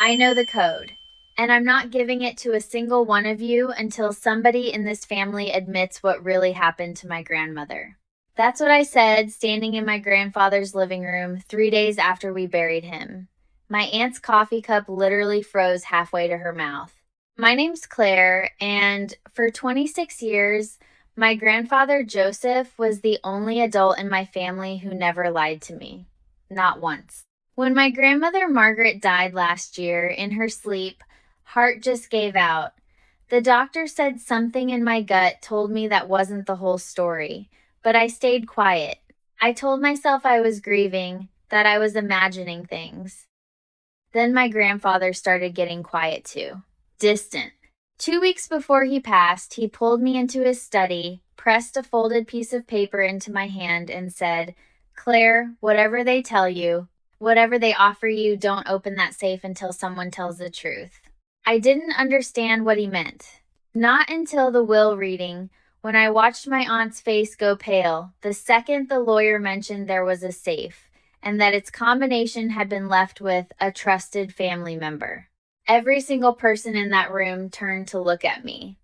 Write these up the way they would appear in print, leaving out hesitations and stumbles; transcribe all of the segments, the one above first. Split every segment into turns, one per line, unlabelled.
I know the code, and I'm not giving it to a single one of you until somebody in this family admits what really happened to my grandmother. That's what I said, standing in my grandfather's living room 3 days after we buried him. My aunt's coffee cup literally froze halfway to her mouth. My name's Claire, and for 26 years, my grandfather Joseph was the only adult in my family who never lied to me. Not once. When my grandmother Margaret died last year in her sleep, heart just gave out. The doctor said something in my gut told me that wasn't the whole story, but I stayed quiet. I told myself I was grieving, that I was imagining things. Then my grandfather started getting quiet too. Distant. 2 weeks before he passed, he pulled me into his study, pressed a folded piece of paper into my hand, and said, "Claire, whatever they tell you, whatever they offer you, don't open that safe until someone tells the truth." I didn't understand what he meant. Not until the will reading, when I watched my aunt's face go pale, the second the lawyer mentioned there was a safe, and that its combination had been left with a trusted family member. Every single person in that room turned to look at me.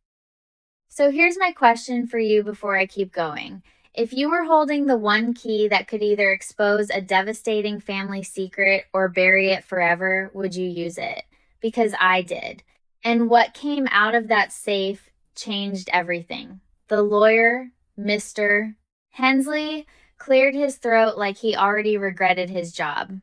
So here's my question for you before I keep going. If you were holding the one key that could either expose a devastating family secret or bury it forever, would you use it? Because I did. And what came out of that safe changed everything. The lawyer, Mr. Hensley, cleared his throat like he already regretted his job.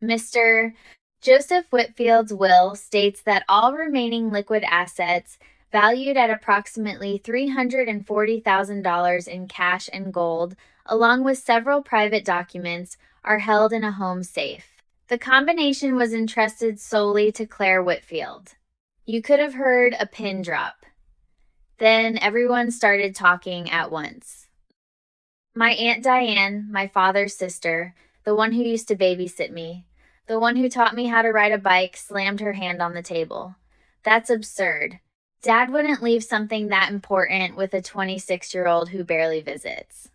Mr. Joseph Whitfield's will states that all remaining liquid assets, valued at approximately $340,000 in cash and gold, along with several private documents, are held in a home safe. The combination was entrusted solely to Claire Whitfield. You could have heard a pin drop. Then everyone started talking at once. My Aunt Diane, my father's sister, the one who used to babysit me, the one who taught me how to ride a bike, slammed her hand on the table. That's absurd. Dad wouldn't leave something that important with a 26-year-old who barely visits.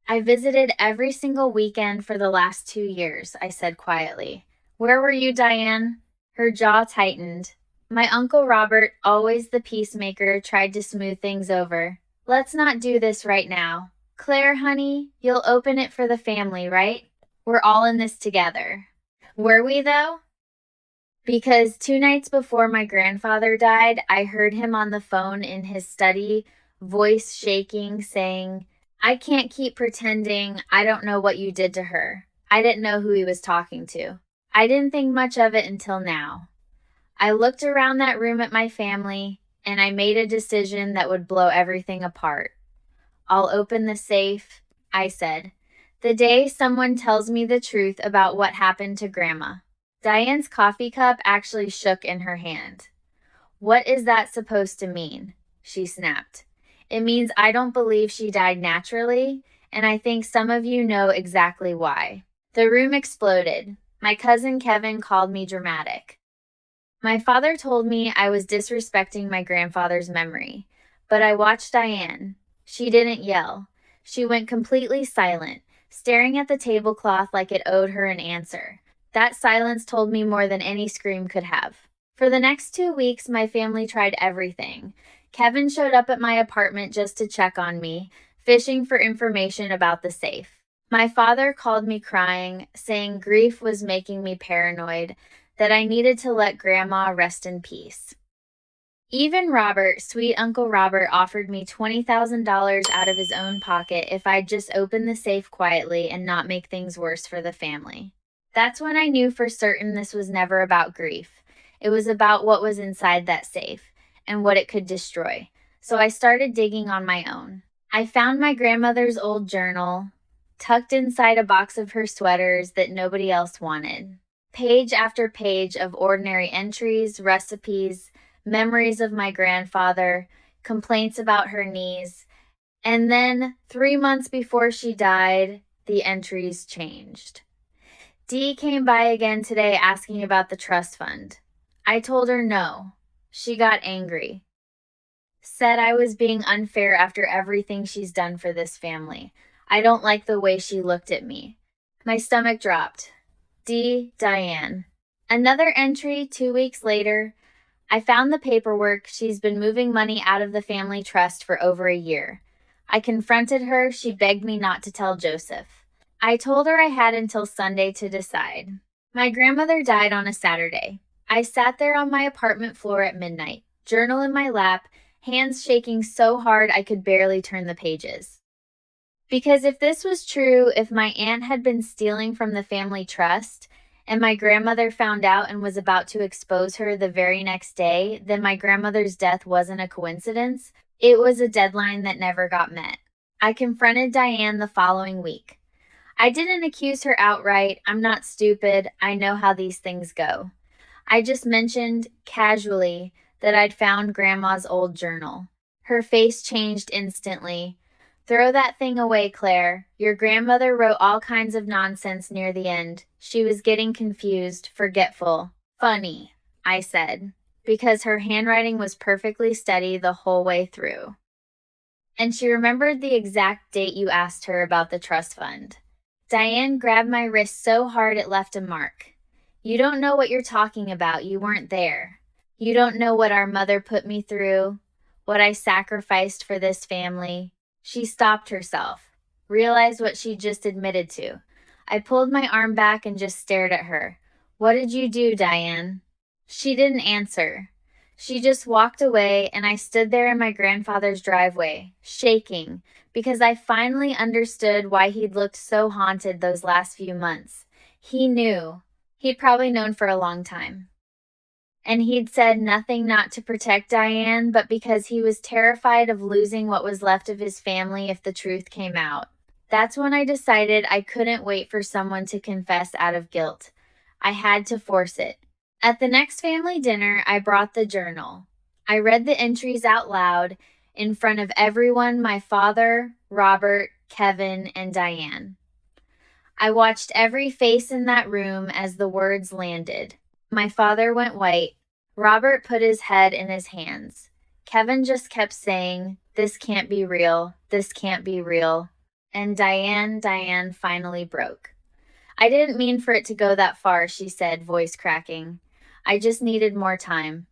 I visited every single weekend for the last 2 years, I said quietly. Where were you, Diane? Her jaw tightened. My Uncle Robert, always the peacemaker, tried to smooth things over. Let's not do this right now. Claire, honey, you'll open it for the family, right? We're all in this together. Were we, though? Because 2 nights before my grandfather died, I heard him on the phone in his study, voice shaking, saying, "I can't keep pretending I don't know what you did to her." I didn't know who he was talking to. I didn't think much of it until now. I looked around that room at my family, and I made a decision that would blow everything apart. I'll open the safe, I said, the day someone tells me the truth about what happened to Grandma. Diane's coffee cup actually shook in her hand. What is that supposed to mean? She snapped. It means I don't believe she died naturally, and I think some of you know exactly why. The room exploded. My cousin Kevin called me dramatic. My father told me I was disrespecting my grandfather's memory, but I watched Diane. She didn't yell. She went completely silent, staring at the tablecloth like it owed her an answer. That silence told me more than any scream could have. For the next 2 weeks, my family tried everything. Kevin showed up at my apartment just to check on me, fishing for information about the safe. My father called me crying, saying grief was making me paranoid, that I needed to let Grandma rest in peace. Even Robert, sweet Uncle Robert, offered me $20,000 out of his own pocket if I'd just open the safe quietly and not make things worse for the family. That's when I knew for certain this was never about grief. It was about what was inside that safe and what it could destroy. So I started digging on my own. I found my grandmother's old journal, tucked inside a box of her sweaters that nobody else wanted. Page after page of ordinary entries, recipes, memories of my grandfather, complaints about her knees. And then, 3 months before she died, the entries changed. Dee came by again today asking about the trust fund. I told her no. She got angry. Said I was being unfair after everything she's done for this family. I don't like the way she looked at me. My stomach dropped. Diane. Another entry 2 weeks later. I found the paperwork. She's been moving money out of the family trust for over a year. I confronted her. She begged me not to tell Joseph. I told her I had until Sunday to decide. My grandmother died on a Saturday. I sat there on my apartment floor at midnight, journal in my lap, hands shaking so hard I could barely turn the pages. Because if this was true, if my aunt had been stealing from the family trust, and my grandmother found out and was about to expose her the very next day, then my grandmother's death wasn't a coincidence. It was a deadline that never got met. I confronted Diane the following week. I didn't accuse her outright. I'm not stupid. I know how these things go. I just mentioned, casually, that I'd found Grandma's old journal. Her face changed instantly. Throw that thing away, Claire. Your grandmother wrote all kinds of nonsense near the end. She was getting confused, forgetful. Funny, I said, because her handwriting was perfectly steady the whole way through. And she remembered the exact date you asked her about the trust fund. Diane grabbed my wrist so hard it left a mark. You don't know what you're talking about. You weren't there. You don't know what our mother put me through, what I sacrificed for this family. She stopped herself, realized what she just admitted to. I pulled my arm back and just stared at her. What did you do, Diane? She didn't answer. She just walked away, and I stood there in my grandfather's driveway, shaking, because I finally understood why he'd looked so haunted those last few months. He knew. He'd probably known for a long time. And he'd said nothing not to protect Diane, but because he was terrified of losing what was left of his family if the truth came out. That's when I decided I couldn't wait for someone to confess out of guilt. I had to force it. At the next family dinner, I brought the journal. I read the entries out loud in front of everyone, my father, Robert, Kevin, and Diane. I watched every face in that room as the words landed. My father went white. Robert put his head in his hands. Kevin just kept saying, "This can't be real. This can't be real." And Diane finally broke. I didn't mean for it to go that far, she said, voice cracking. I just needed more time.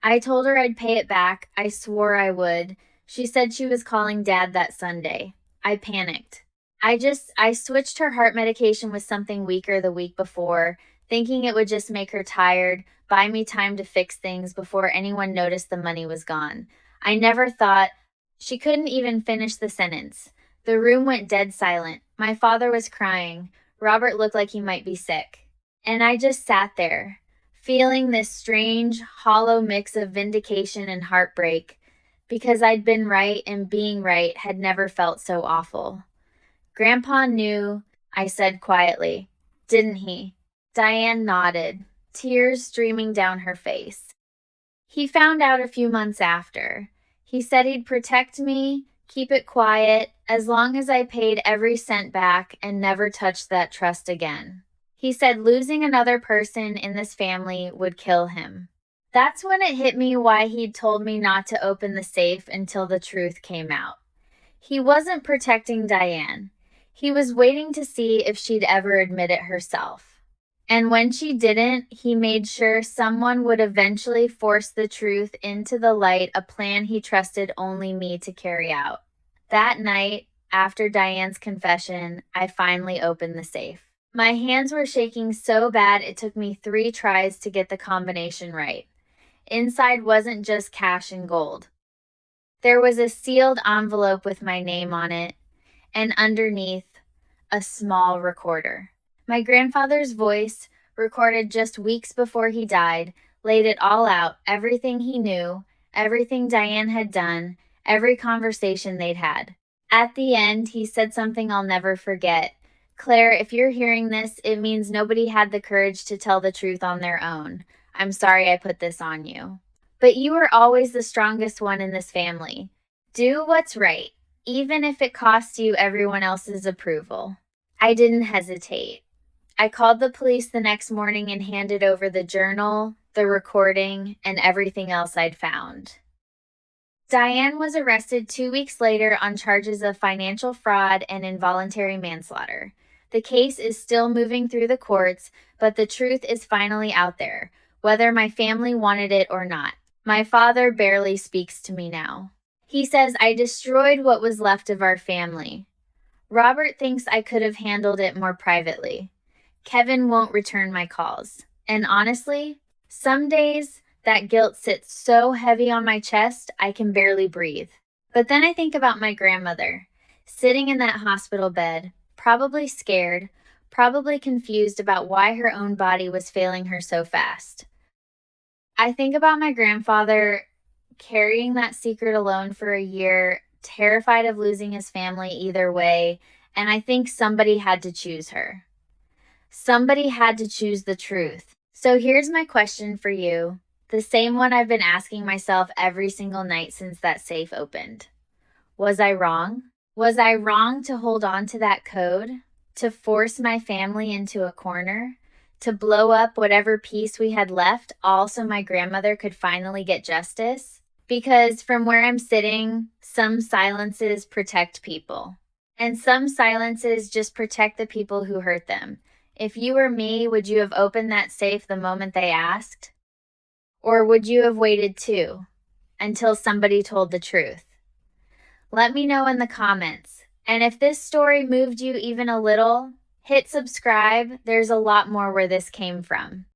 I told her I'd pay it back. I swore I would. She said she was calling Dad that Sunday. I panicked. I switched her heart medication with something weaker the week before, thinking it would just make her tired, buy me time to fix things before anyone noticed the money was gone. I never thought. She couldn't even finish the sentence. The room went dead silent. My father was crying. Robert looked like he might be sick. And I just sat there, feeling this strange, hollow mix of vindication and heartbreak, because I'd been right and being right had never felt so awful. Grandpa knew, I said quietly. Didn't he? Diane nodded, tears streaming down her face. He found out a few months after. He said he'd protect me, keep it quiet, as long as I paid every cent back and never touched that trust again. He said losing another person in this family would kill him. That's when it hit me why he'd told me not to open the safe until the truth came out. He wasn't protecting Diane. He was waiting to see if she'd ever admit it herself. And when she didn't, he made sure someone would eventually force the truth into the light, a plan he trusted only me to carry out. That night, after Diane's confession, I finally opened the safe. My hands were shaking so bad it took me 3 tries to get the combination right. Inside wasn't just cash and gold. There was a sealed envelope with my name on it, and underneath, a small recorder. My grandfather's voice, recorded just weeks before he died, laid it all out, everything he knew, everything Diane had done, every conversation they'd had. At the end, he said something I'll never forget. Claire, if you're hearing this, it means nobody had the courage to tell the truth on their own. I'm sorry I put this on you. But you were always the strongest one in this family. Do what's right, even if it costs you everyone else's approval. I didn't hesitate. I called the police the next morning and handed over the journal, the recording, and everything else I'd found. Diane was arrested 2 weeks later on charges of financial fraud and involuntary manslaughter. The case is still moving through the courts, but the truth is finally out there, whether my family wanted it or not. My father barely speaks to me now. He says I destroyed what was left of our family. Robert thinks I could have handled it more privately. Kevin won't return my calls. And honestly, some days that guilt sits so heavy on my chest I can barely breathe. But then I think about my grandmother, sitting in that hospital bed, probably scared, probably confused about why her own body was failing her so fast. I think about my grandfather carrying that secret alone for a year, terrified of losing his family either way, and I think somebody had to choose her. Somebody had to choose the truth. So here's my question for you, the same one I've been asking myself every single night since that safe opened. Was I wrong? Was I wrong to hold on to that code? To force my family into a corner? To blow up whatever piece we had left, all so my grandmother could finally get justice? Because from where I'm sitting, some silences protect people. And some silences just protect the people who hurt them. If you were me, would you have opened that safe the moment they asked? Or would you have waited too, until somebody told the truth? Let me know in the comments. And if this story moved you even a little, hit subscribe. There's a lot more where this came from.